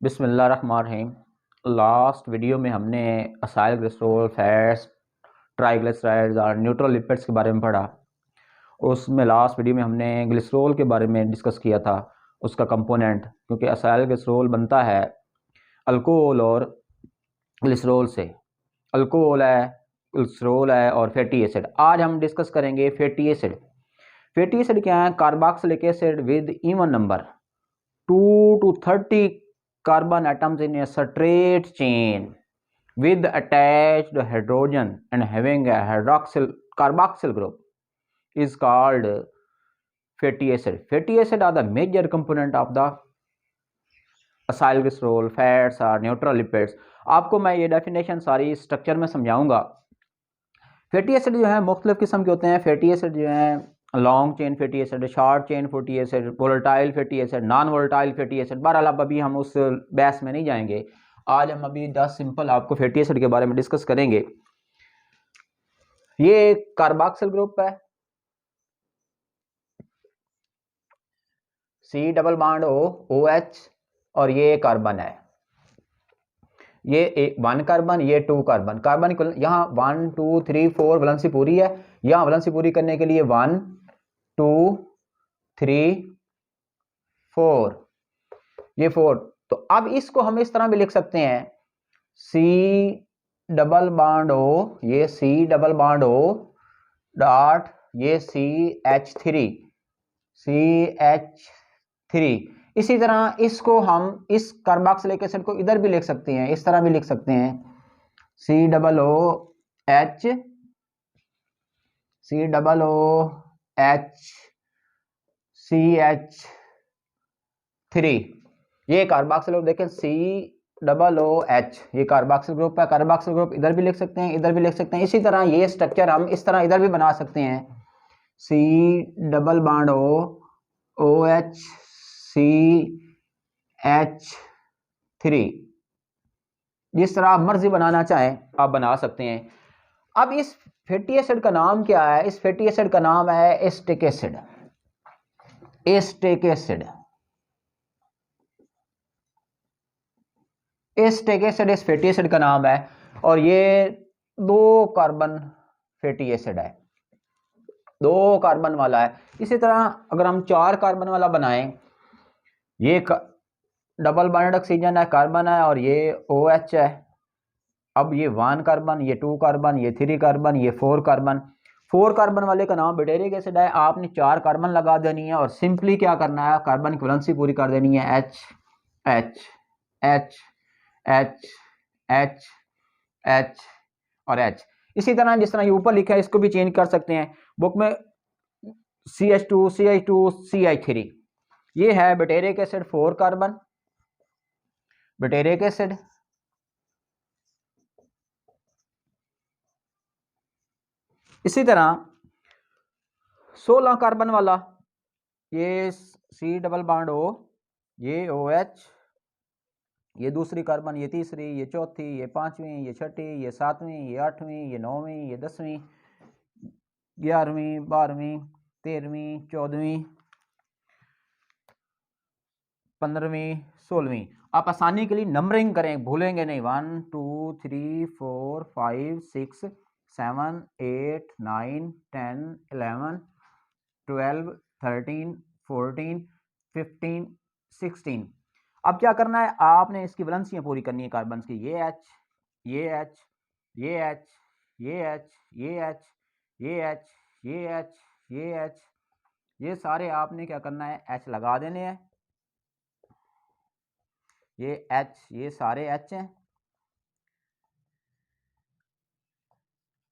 बिस्मिल्लाहिर्रहमानिर्रहीम। Last video में हमने असाइल ग्लिसरॉल, फैट्स, ट्राइग्लिसराइड्स और न्यूट्रल लिपिड्स के बारे में पढ़ा। उसमें लास्ट वीडियो में हमने ग्लिसरॉल के बारे में डिस्कस किया था, उसका कंपोनेंट, क्योंकि असाइल ग्लिसरॉल बनता है अल्कोहल और ग्लिसरॉल से। अल्कोहल है, ग्लिसरॉल है और फैटी एसिड। आज हम डिस्कस करेंगे फैटी एसिड। फैटी एसिड क्या है? Carboxylic acid with even number 2 to 30 carbon atoms in a straight chain with attached hydrogen and having a hydroxyl carboxyl group is called fatty acid. Fatty acid are the major component of the acyl glycerol, fats or neutral lipids. आपको मैं ये definition सारी structure में समझाऊंगा। Fatty acid जो है मुख्तलिफ किस्म के होते हैं। फैटी एसिड जो है long chain fatty acid, short chain fatty acid, volatile fatty acid, non volatile fatty acid. बहरहाल अब अभी हम उस बहस में नहीं जाएंगे। आज हम अभी 10 सिंपल आपको फैटी एसिड के बारे में डिस्कस करेंगे। ये कार्बोक्सिल ग्रुप है, C डबल बॉन्ड OH, और ये कार्बन है। ये 1 कार्बन, ये 2 कार्बन। कार्बन यहाँ 1 2 3 4 वैलेंसी पूरी है। यहाँ वैलेंसी पूरी करने के लिए 1 2 3 4, ये 4। तो अब इसको हम इस तरह भी लिख सकते हैं, C डबल बॉन्ड O, ये C double bond O dot, ये CH3। इसी तरह इसको हम इस कार्बोक्सिलिक एसिड को इधर भी लिख सकते हैं, इस तरह भी लिख सकते हैं, C double O H, C double O H CH3। ये कार्बोक्सिल ग्रुप देखें, C डबल O H, ये कार्बोक्सिल ग्रुप है। कार्बोक्सिल ग्रुप इधर भी लिख सकते हैं, इधर भी लिख सकते हैं। इसी तरह ये स्ट्रक्चर हम इस तरह इधर भी बना सकते हैं, C double bond O OH CH3। जिस तरह आप मर्जी बनाना चाहें आप बना सकते हैं। अब इस फैटी एसिड का नाम क्या है? इस फैटी एसिड का नाम है acetic acid. Acetic acid, acetic acid इस फैटी एसिड का नाम है। और ये 2 कार्बन फैटी एसिड है, 2 कार्बन वाला है। इसी तरह अगर हम 4 कार्बन वाला बनाएं, ये डबल बॉन्डेड ऑक्सीजन है, कार्बन है, और ये OH है। अब ये 1 कार्बन, ये 2 कार्बन, ये 3 कार्बन, ये 4 कार्बन। 4 कार्बन वाले का नाम ब्यूटेरिक एसिड है। आपने 4 कार्बन लगा देनी है और सिंपली क्या करना है, कार्बन की वैलेंसी पूरी कर देनी है, H H H H H H और H। इसी तरह जिस तरह ये ऊपर लिखा है इसको भी चेंज कर सकते हैं बुक में, CH2 CH2 CH3। ये है butyric acid, 4 carbon butyric acid. इसी तरह 16 कार्बन वाला, ये C डबल बॉन्ड O, ये OH, ये दूसरी कार्बन, ये तीसरी, ये चौथी, ये 5वीं, ये 6ठी, ये 7वीं, ये 8वीं, ये 9वीं, ये 10वीं, 11वीं, 12वीं, 13वीं, 14वीं, 15वीं, 16वीं। आप आसानी के लिए नंबरिंग करें, भूलेंगे नहीं। 1 2 3 4 5 6 7 8 9 10 11 12 13 14 15 16। अब क्या करना है, आपने इसकी वैलेंसियां पूरी करनी है कार्बन की। ये H, ये H, ये H, ये H, ये H, ये H, ये H, ये H, ये सारे आपने क्या करना है, H लगा देने हैं। ये H, ये सारे H हैं।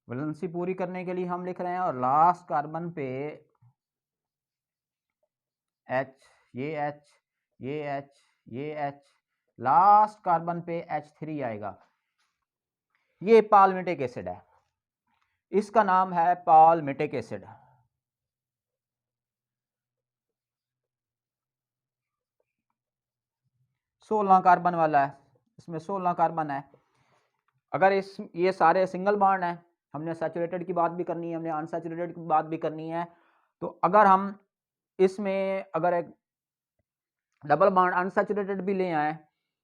वैलेंसी पूरी करने के लिए हम लिख रहे हैं, और लास्ट कार्बन पे H, ये H, ये H, ये H, लास्ट कार्बन पे H3 आएगा। ये पालमिटिक एसिड है, इसका नाम है पालमिटिक एसिड। सोलह कार्बन वाला है, इसमें 16 कार्बन है। अगर ये सारे सिंगल बॉन्ड है, हमने सैचुरेटेड की बात भी करनी है, हमने अनसैचुरेटेड की बात भी करनी है। तो अगर हम इसमें अगर एक डबल बॉन्ड अनसैचुरेटेड भी ले आए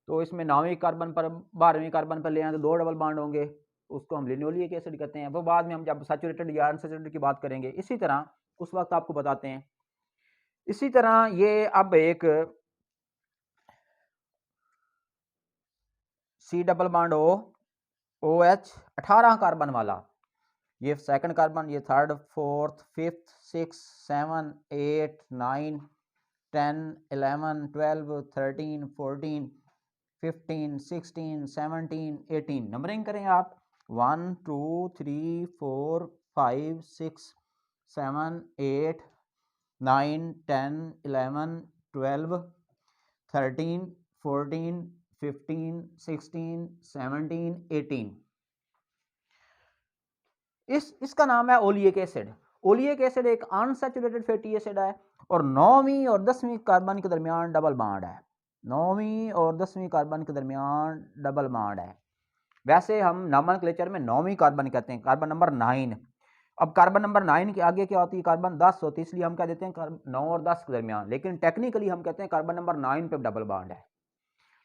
तो इसमें 9वीं कार्बन पर 12वीं कार्बन पर ले आए तो 2 डबल बॉन्ड होंगे, उसको हम लिनोलिक एसिड कहते हैं। वो बाद में हम जब सैचुरेटेड या अनसैचुरेटेड की बात करेंगे इसी तरह उस वक्त आपको बताते हैं। इसी तरह ये अब एक C double bond O H 18 carbon वाला, ये सेकंड कार्बन, ये थर्ड, फोर्थ, फिफ्थ, 6, 7, 8, 9, 10, 11, 12, 13, 14, 15, 16, 17, 18 नंबरिंग करें आप 1 2 3 4 5 6 7 8 9 10 11 12 13 14 15 16 17 18 इसका नाम है ओलिक एसिड। ओलिक एसिड एक अनसैचुरेटेड फैटी एसिड है और 9वीं और 10वीं कार्बन के दरमियान डबल बॉन्ड है। 9वीं और 10वीं कार्बन के दरमियान डबल बॉन्ड है। वैसे हम नोमेनक्लेचर में 9वीं कार्बन कहते हैं, कार्बन नंबर 9। अब कार्बन नंबर 9 के आगे क्या होती है? कार्बन 10 होती है, इसलिए हम क्या देते हैं 9 और 10 के दरमियान, लेकिन टेक्निकली हम कहते हैं कार्बन नंबर 9 पे डबल बॉन्ड है,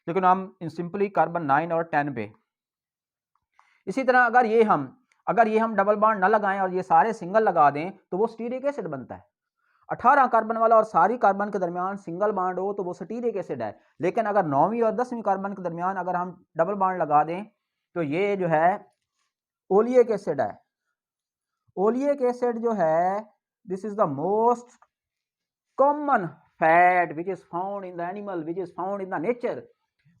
लेकिन हम सिंपली कार्बन 9 और 10 पे। इसी तरह अगर ये हम डबल बॉन्ड ना लगाएं और ये सारे सिंगल लगा दें तो वो स्टीरिक एसिड बनता है। 18 कार्बन वाला और सारी कार्बन के दरमियान सिंगल बॉन्ड हो तो वो स्टीरिक एसिड है। लेकिन अगर 9वीं और 10वीं कार्बन के दरमियान अगर हम डबल बॉन्ड लगा दें तो ये जो है ओलिक एसिड है। ओलिक एसिड जो है this is the most common fat which is found in the animal, which is found in the nature,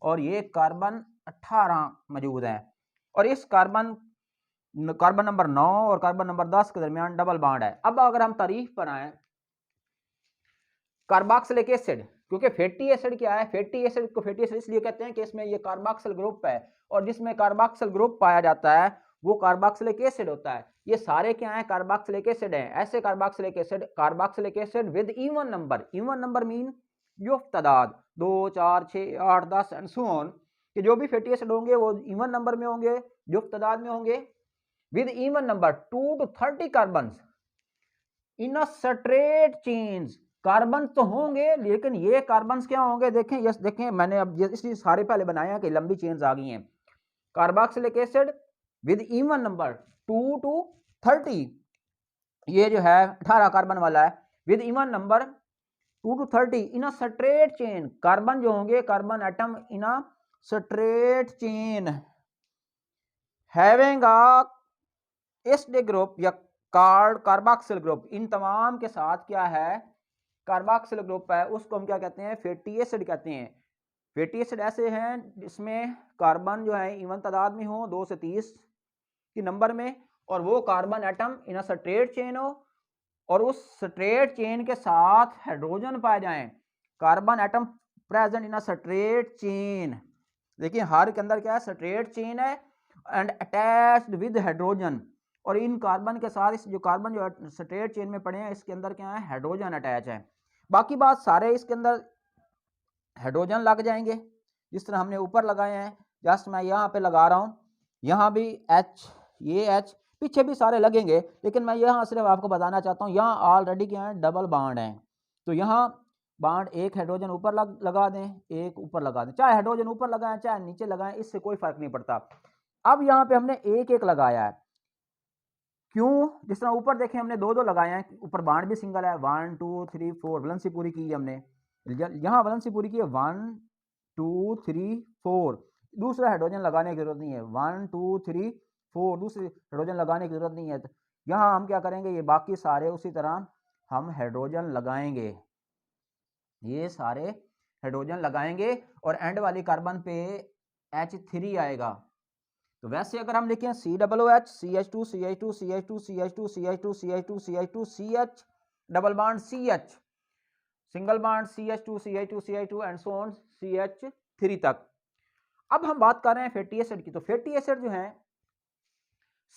और ये कार्बन 18 मौजूद है। और इस कार्बन नंबर 9 और कार्बन नंबर 10 के दरमियान डबल बॉन्ड है। अब अगर हम तारीफ पर आए कार्बोक्सिलिक एसिड, क्योंकि फैटी एसिड क्या है? फैटी एसिड को फैटी एसिड इसलिए कहते हैं कि इसमें ये कार्बोक्सिल ग्रुप है और जिसमें कार्बोक्सिल ग्रुप पाया जाता है वो कार्बोक्सिलिक एसिड होता है। ये सारे क्या है? कार्बोक्सिलिक एसिड हैं। ऐसे carboxylic acid with even number mean युक्त तादाद 2 4 6 8 10 एंड सो ऑन, कि जो भी फैटी एसिड होंगे वो इवन नंबर में होंगे, युक्त तादाद में होंगे, with even number 2 to 30 carbon in a straight chains. Carbon तो होंगे लेकिन ये कार्बन क्या होंगे? देखें, यस देखें, मैंने अब इसलिए सारे पहले बनाया कि लंबी चेन्स आ गई हैं। Carboxylic acid with even number 2 to 30, ये जो है 18 कार्बन वाला है, with even number 2 to 30 in a straight chain. Carbon जो होंगे, carbon atom in a straight chain having a acidic group या कार्बोक्सिल ग्रुप। इन तमाम के साथ क्या है? कार्बोक्सिल ग्रुप है, उसको हम क्या कहते हैं? फैटी एसिड कहते हैं। फैटी एसिड ऐसे हैं जिसमें कार्बन जो है इवन तादाद में हो 2 से 30 की नंबर में, और वो carbon atom in a straight chain हो और उस स्ट्रेट चेन के साथ हाइड्रोजन पाए जाएं। Carbon atom present in a straight chain. देखिए हर के अंदर क्या है? स्ट्रेट चेन है एंड अटैच्ड विद हाइड्रोजन, और इन कार्बन के साथ इस जो कार्बन जो स्ट्रेट चेन में पड़े हैं इसके अंदर क्या है? हाइड्रोजन अटैच है। बाकी बात सारे इसके अंदर हाइड्रोजन लग जाएंगे जिस तरह हमने ऊपर लगाए हैं। जस्ट मैं यहाँ पे लगा रहा हूँ, यहाँ भी H, ये H, पीछे भी सारे लगेंगे, लेकिन मैं यहाँ सिर्फ आपको बताना चाहता हूँ यहाँ ऑलरेडी क्या है? डबल बॉन्ड है। तो यहाँ बॉन्ड एक हाइड्रोजन ऊपर लगा दें, एक ऊपर लगा दें, चाहे हाइड्रोजन ऊपर लगाएं चाहे नीचे लगाएं, इससे कोई फर्क नहीं पड़ता। अब यहाँ पे हमने एक एक लगाया है, क्यों? जिस तरह ऊपर देखें हमने दो दो लगाए हैं, ऊपर बॉन्ड भी सिंगल है, 1 2 3 4 वैलेंसी पूरी की है हमने, यहाँ वैलेंसी पूरी की है 1 2 3 4, दूसरा हाइड्रोजन लगाने की जरूरत नहीं है, 1 2 3 4 दूसरे हाइड्रोजन लगाने की जरूरत नहीं है। तो यहाँ हम क्या करेंगे? ये बाकी सारे उसी तरह हम हाइड्रोजन लगाएंगे, ये सारे हाइड्रोजन लगाएंगे और एंड वाली कार्बन पे H3 आएगा। तो वैसे अगर हम लिखें COOH CH2 CH2 CH2 CH2 CH2 CH2 CH2 CH double bond CH single bond CH2 CH2 CH2 and so on CH3 तक। अब हम बात कर रहे हैं फैटी एसिड की। तो फैटी एसिड जो है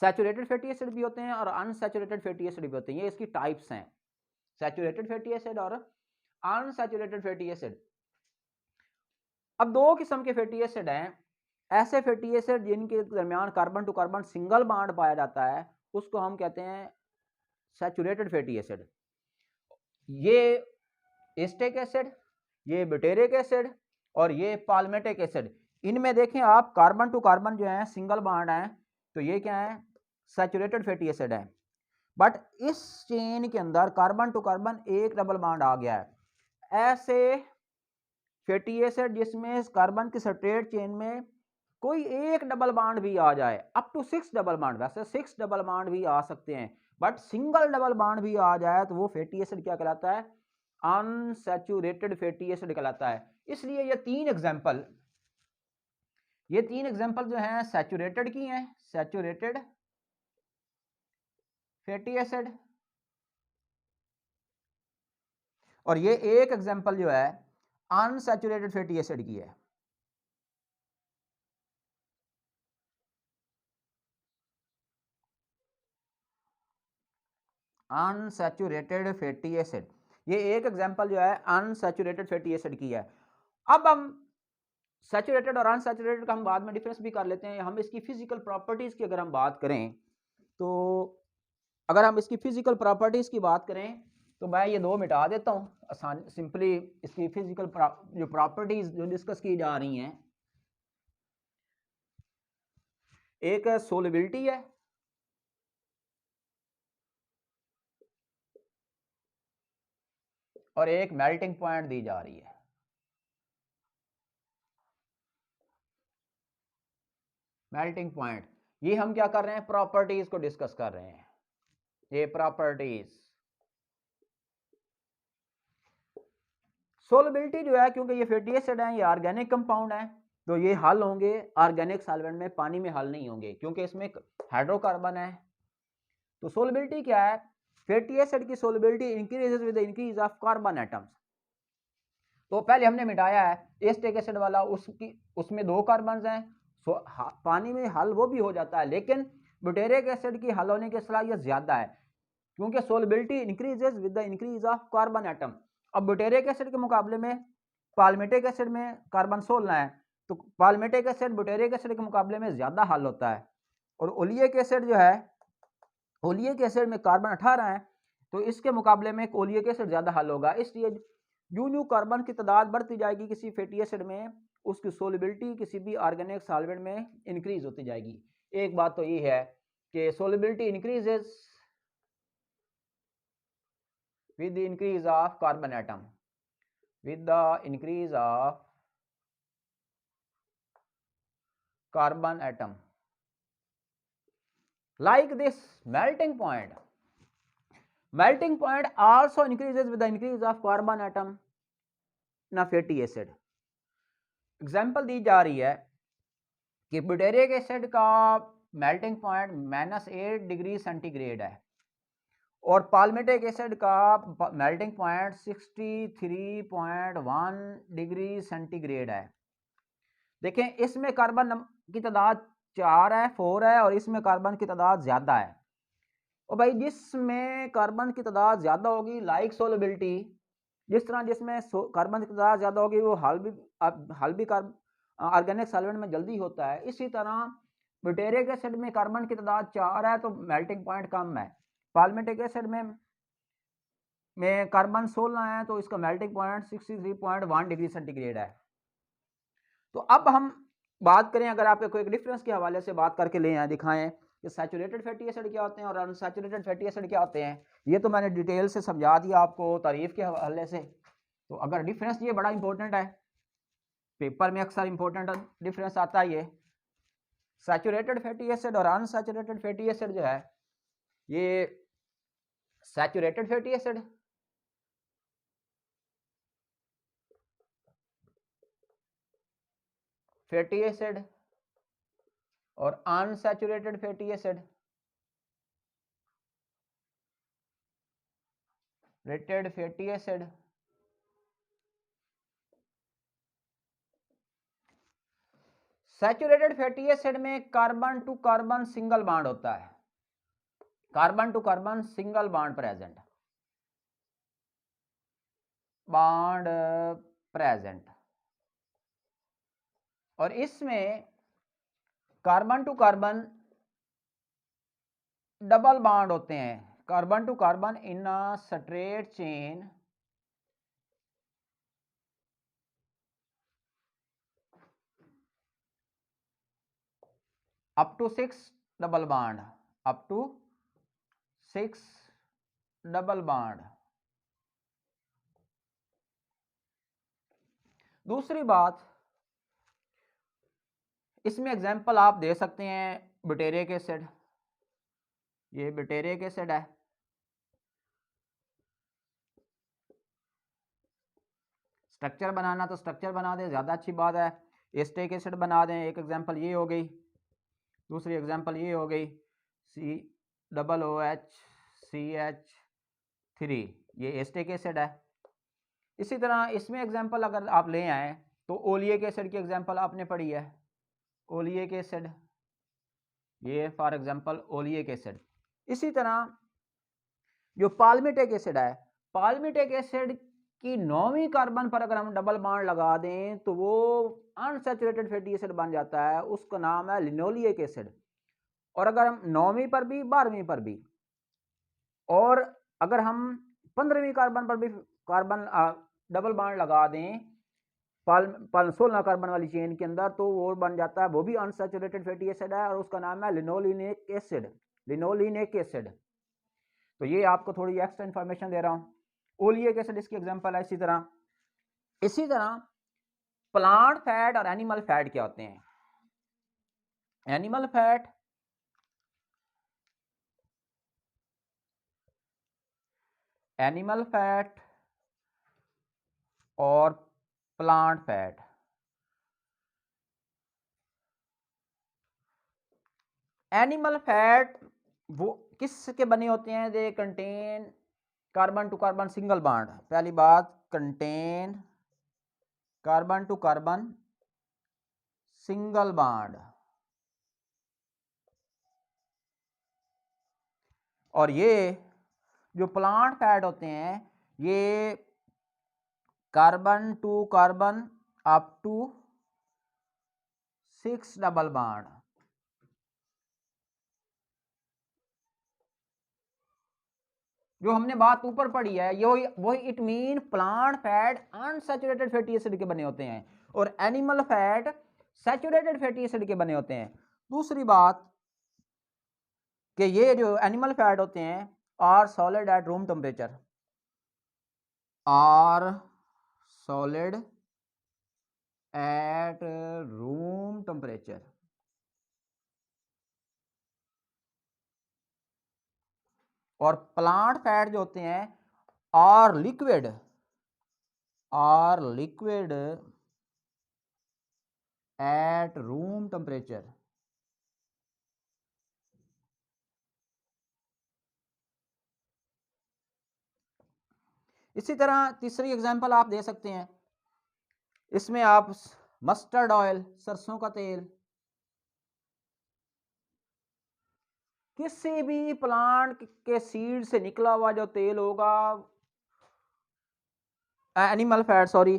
सैचुरेटेड फैटी एसिड भी होते हैं और अनसैचुरेटेड फैटी एसिड भी होते हैं। ये इसकी टाइप्स हैं, सैचुरेटेड फैटी एसिड और अनसैचुरेटेड फैटी एसिड। अब दो किस्म के फैटी एसिड हैं। ऐसे फैटी एसिड जिनके दरमियान carbon to carbon single bond पाया जाता है उसको हम कहते हैं सैचुरेटेड फैटी एसिड। ये एस्टिक एसिड, ये ब्यूटेरिक एसिड और ये पाल्मेटिक एसिड। इनमें देखें आप कार्बन टू कार्बन जो है सिंगल बॉन्ड है, तो ये क्या है, सैचुरेटेड फैटी एसिड है। बट इस चेन के अंदर कार्बन टू कार्बन एक डबल बॉन्ड आ गया है। ऐसे फैटी एसिड जिसमें कार्बन की स्ट्रेट चेन में कोई एक डबल बॉन्ड भी आ जाए, अप टू 6 डबल बॉन्ड, वैसे 6 डबल बॉन्ड भी आ सकते हैं, बट सिंगल डबल बॉन्ड भी आ जाए तो वो फैटी एसिड क्या कहलाता है, अनसैचुरेटेड फैटी एसिड कहलाता है। इसलिए ये तीन एग्जांपल जो हैं सैचुरेटेड की हैं, सैचुरेटेड फैटी एसिड, और ये एक एग्जांपल जो है अनसैचुरेटेड फैटी एसिड की है। अनसैचुरेटेड फैटी एसिड, ये एक एग्जांपल जो है अनसैचुरेटेड फैटी एसिड की है। अब हम सैचुरेटेड और अनसैचुरेटेड का हम बाद में डिफरेंस भी कर लेते हैं। हम इसकी फिजिकल प्रॉपर्टीज की अगर हम बात करें, तो अगर हम इसकी फिजिकल प्रॉपर्टीज की बात करें तो मैं ये दो मिटा देता हूं आसान, सिंपली इसकी फिजिकल जो प्रॉपर्टीज जो डिस्कस की जा रही हैं, एक सोलिबिलिटी है, और एक मेल्टिंग पॉइंट दी जा रही है। मेल्टिंग पॉइंट, ये हम क्या कर रहे हैं, प्रॉपर्टीज को डिस्कस कर रहे हैं। ये प्रॉपर्टीज, सोलिबिलिटी जो है, क्योंकि ये फैटी एसिड है, ये ऑर्गेनिक कंपाउंड है, तो ये हल होंगे ऑर्गेनिक सॉल्वेंट में, पानी में हल नहीं होंगे क्योंकि इसमें हाइड्रोकार्बन है। तो सोलिबिलिटी क्या है, फैटी एसिड की solubility increases with the increase of carbon atoms. तो पहले हमने मिटाया है एसिटिक एसिड वाला, उसमें 2 कार्बन हैं, पानी में हल वो भी हो जाता है, लेकिन ब्यूटेरिक एसिड की हल होने की सलाहियत ज्यादा है क्योंकि solubility increases with the increase of carbon atom. अब ब्यूटेरिक एसिड के मुकाबले में पाल्मेटिक एसिड में कार्बन 16 है, तो पाल्मेटिक एसिड ब्यूटेरिक एसिड के मुकाबले में ज्यादा हल होता है। और ओलियक एसिड जो है, ओलियक एसिड में कार्बन 18 है, तो इसके मुकाबले में ओलियक एसिड ज्यादा हल होगा। इसलिए यूं यूं कार्बन की तादाद बढ़ती जाएगी किसी फैटी एसिड में, उसकी सोलिबिलिटी किसी भी ऑर्गेनिक सॉल्वेंट में इंक्रीज होती जाएगी। एक बात तो ये है कि solubility increases with the increase of carbon atom, with the increase of carbon atom, like this melting point also increases with the increase of carbon atom in a fatty acid। Example दी जा रही है कि butyric acid का melting point -8 degree centigrade है, और palmitic acid का melting point 63.1 degree centigrade है। देखें इसमें कार्बन की तादाद 4 है, 4 है, और इसमें कार्बन की तादाद ज्यादा है। और भाई जिसमें कार्बन की तादाद ज्यादा होगी, लाइक सोलिबिलिटी, जिस तरह जिसमें कार्बन की तादाद ज्यादा होगी वो हल भी ऑर्गेनिक सॉल्वेंट में जल्दी होता है। इसी तरह ब्यूटेरिक एसिड में कार्बन की तादाद 4 है तो मेल्टिंग पॉइंट कम है, पाल्मेटिक एसिड में कार्बन 16 है तो इसका मेल्टिंग पॉइंट 63.1 डिग्री सेंटीग्रेड है। तो अब हम बात करें, अगर आपके कोई डिफरेंस के हवाले से बात करके ले आए, दिखाएं कि सैचुरेटेड फैटी एसिड क्या होते हैं और अनसैचुरेटेड फैटी एसिड क्या होते हैं। ये तो मैंने डिटेल से समझा दिया आपको तारीफ के हवाले से। तो अगर डिफरेंस, ये बड़ा इंपॉर्टेंट है, पेपर में अक्सर इंपॉर्टेंट डिफरेंस आता है ये सैचुरेटेड फैटी एसिड और अनसैचुरेटेड फैटी एसिड जो है, ये सैचुरेटेड फैटी एसिड और unsaturated fatty acid, rated fatty acid. Saturated fatty acid में carbon to carbon single bond होता है, carbon to carbon single bond present, और इसमें carbon to carbon double bond होते हैं, carbon to carbon in a straight chain up to 6 double bond, up to 6 double bond. दूसरी बात, इसमें example आप दे सकते हैं ब्यूटेरिक एसिड, ये ब्यूटेरिक एसिड है, स्ट्रक्चर बनाना तो स्ट्रक्चर बना दें, ज़्यादा अच्छी बात है। एस्टिक एसिड बना दें, एक एग्जांपल ये हो गई, दूसरी एग्जांपल ये हो गई COOH CH3, ये एस्टिक एसिड है। इसी तरह इसमें एग्जांपल अगर आप ले आए तो ओलियक एसिड की एग्जांपल आपने पढ़ी है, ओलियक एसिड, ये फॉर एग्जांपल ओलियक एसिड। इसी तरह जो पाल्मिटिक एसिड है, पाल्मिटिक एसिड की 9वीं कार्बन पर अगर हम डबल बॉन्ड लगा दें तो वो अनसैचुरेटेड फैटी एसिड बन जाता है, उसका नाम है लिनोलिक एसिड। और अगर हम 9वीं पर भी 12वीं पर भी, और अगर हम 15वीं कार्बन पर भी कार्बन डबल बॉन्ड लगा दें 16 कार्बन वाली चेन के अंदर, तो वो बन जाता है, वो भी अनसैचुरेटेड फैटी एसिड है और उसका नाम है लिनोलिनिक एसिड, लिनोलिनिक एसिड। तो ये आपको थोड़ी एक्स्ट्रा इंफॉर्मेशन दे रहा हूं। ओलियक एसिड इसकी एग्जांपल है। इसी तरह प्लांट फैट और एनिमल फैट क्या होते हैं? एनिमल फैट और प्लांट फैट। एनिमल फैट वो किसके बने होते हैं? They contain carbon to carbon single bond. पहली बात, contain carbon to carbon single bond. और ये जो प्लांट फैट होते हैं ये carbon to carbon up to 6 double bond. जो हमने बात ऊपर पढ़ी है ये वही it mean plant fat unsaturated fatty acid के बने होते हैं और animal fat saturated fatty acid के बने होते हैं। दूसरी बात कि ये जो एनिमल फैट होते हैं are solid at room temperature, are solid at room temperature. और प्लांट फैट जो होते हैं are liquid at room temperature. इसी तरह तीसरी एग्जांपल आप दे सकते हैं, इसमें आप मस्टर्ड ऑयल, सरसों का तेल, किसी भी प्लांट के सीड से निकला हुआ जो तेल होगा, एनिमल फैट, सॉरी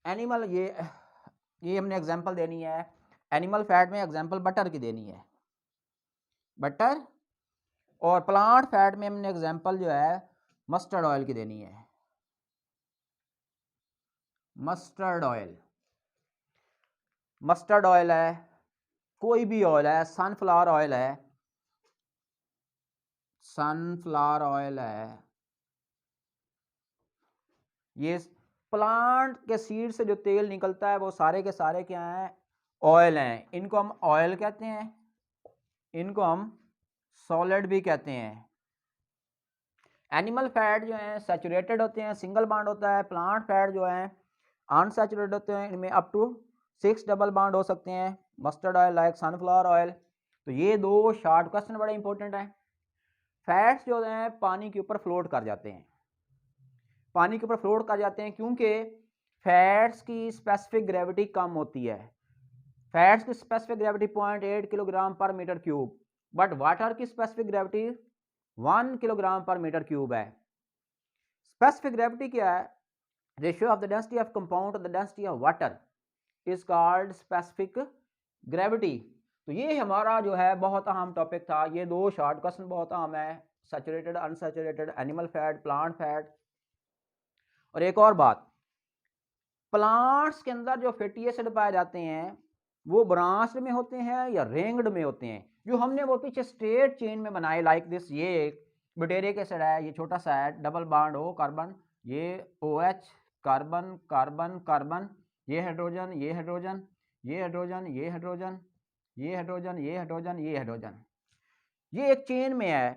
एनिमल, ये हमने एग्जांपल देनी है। एनिमल फैट में एग्जांपल बटर की देनी है, बटर। और प्लांट फैट में हमने एग्जांपल जो है मस्टर्ड ऑयल की देनी है, मस्टर्ड ऑयल। मस्टर्ड ऑयल है, कोई भी ऑयल है, सनफ्लावर ऑयल है, सनफ्लावर ऑयल है, ये प्लांट के सीड से जो तेल निकलता है वो सारे के सारे क्या हैं? ऑयल हैं। इनको हम ऑयल कहते हैं, इनको हम सॉलिड भी कहते हैं। एनिमल फैट जो है सैचुरेटेड होते हैं, सिंगल बॉन्ड होता है। प्लांट फैट जो है अनसैचुरेटेड होते हैं, इनमें अप टू 6 डबल बॉन्ड हो सकते हैं। Mustard oil like sunflower oil. तो ये दो शॉर्ट क्वेश्चन बड़े इंपॉर्टेंट हैं। फैट्स जो हैं पानी के ऊपर फ्लोट कर जाते हैं, पानी के ऊपर फ्लोट कर जाते हैं क्योंकि फैट्स की स्पेसिफिक ग्रेविटी कम होती है। फैट्स की स्पेसिफिक ग्रेविटी 0.8 किलोग्राम पर मीटर क्यूब, बट वाटर की स्पेसिफिक ग्रेविटी 1 किलोग्राम पर मीटर क्यूब है। स्पेसिफिक ग्रेविटी क्या है? Ratio of the density of compound to the density of water is called specific gravity. तो ये हमारा जो है बहुत अहम टॉपिक था। ये दो शॉर्ट क्वेश्चन बहुत अहम है, saturated unsaturated, animal fat, plant fat. और एक और बात, प्लांट्स के अंदर जो फैटी एसिड पाए जाते हैं वो ब्रांच्ड में होते हैं या रिंग्ड में होते हैं। जो हमने वो पीछे स्ट्रेट चेन में बनाए लाइक दिस, ये ब्यूटेरिक एसिड है, ये छोटा सा है, डबल बॉन्ड O कार्बन, ये OH कार्बन कार्बन कार्बन, ये हाइड्रोजन ये हाइड्रोजन, ये हाइड्रोजन ये हाइड्रोजन, ये हाइड्रोजन ये हाइड्रोजन, ये हाइड्रोजन, ये एक चेन में है।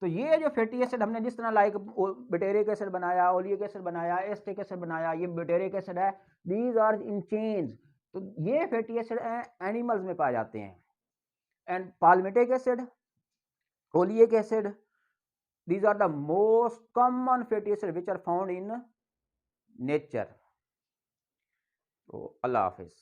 तो ये जो फैटी एसिड हमने जिस तरह लाइक ब्यूटेरिक एसिड बनाया, ओलिक एसिड बनाया, एस्टिक एसिड बनाया, ये ब्यूटेरिक एसिड है, दीज आर इन चेन्स। तो ये फैटी एसिड एनिमल्स में पाए जाते हैं। And palmitic acid, oleic acid, these are the most common fatty acids which are found in nature. तो अल्लाह हाफिज।